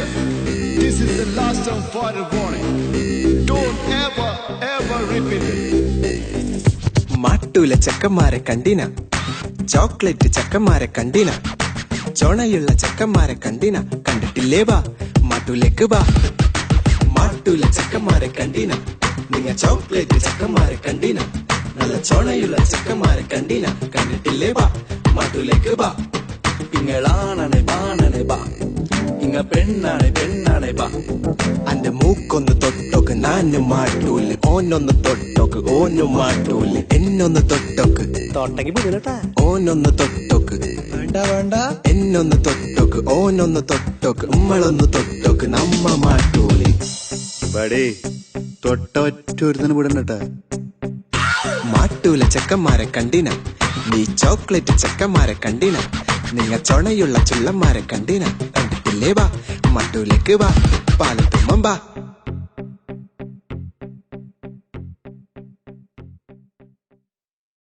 listen. This is the last and final warning. Don't ever repeat it. മാട്ടൂല ചെക്കന്മാരെ കണ്ടിന, chocolate ചെക്കന്മാരെ കണ്ടിന, ചൊണയുള്ള ചെക്കന്മാരെ കണ്ടിന, കണ്ടിട്ടില്ലേ വാ മാട്ടൂലേക്ക് വാ. മാട്ടൂല ചെക്കന്മാരെ കണ്ടിന, നിങ്ങ ചോക്ലേറ്റ് ചെക്കന്മാരെ കണ്ടിന, നല്ല ചൊണയുള്ള ചെക്കന്മാരെ കണ്ടിന, കണ്ടിട്ടില്ലേ വാ മാട്ടൂലേക്ക് വാ. ഇങ്ങളാണെ ബാണനെ ബാ, ഇങ്ങ പെണ്ണാണെ ബാ. അന്റെ മൂക്കൊന്ന് തൊട്ടോക്ക് നാന് മാട്ടൂല്, ഓനൊന്ന് തൊട്ടോക്ക് ഓന് മാട്ടൂല്, എന്നൊന്ന് തൊട്ടോക്ക് തൊട്ടെങ്കിൽ വീണട്ടാ. ഓനൊന്ന് തൊട്ടോക്ക് വേണ്ട വേണ്ട. എന്നൊന്ന് തൊട്ടോക്ക് ഓനൊന്ന് തൊട്ടോക്ക് നമ്മളൊന്ന് തൊട്ടോക്ക് നമ്മ മാട്ടൂല്. പടേ തൊട്ട ഒറ്റൊരുത്തന് വിടണ്ടട്ടാ. മാട്ടൂല ചെക്കന്മാരെ കണ്ടിന, നീ ചോക്ലേറ്റ് ചെക്കന്മാരെ കണ്ടിന, നിങ്ങ ചൊണയുള്ള ചുള്ളന്മാരെ കണ്ടിന, കണ്ടിട്ടില്ലേ വാ മാട്ടൂലേക്ക് വാ പാലത്തുമ്മം വാ.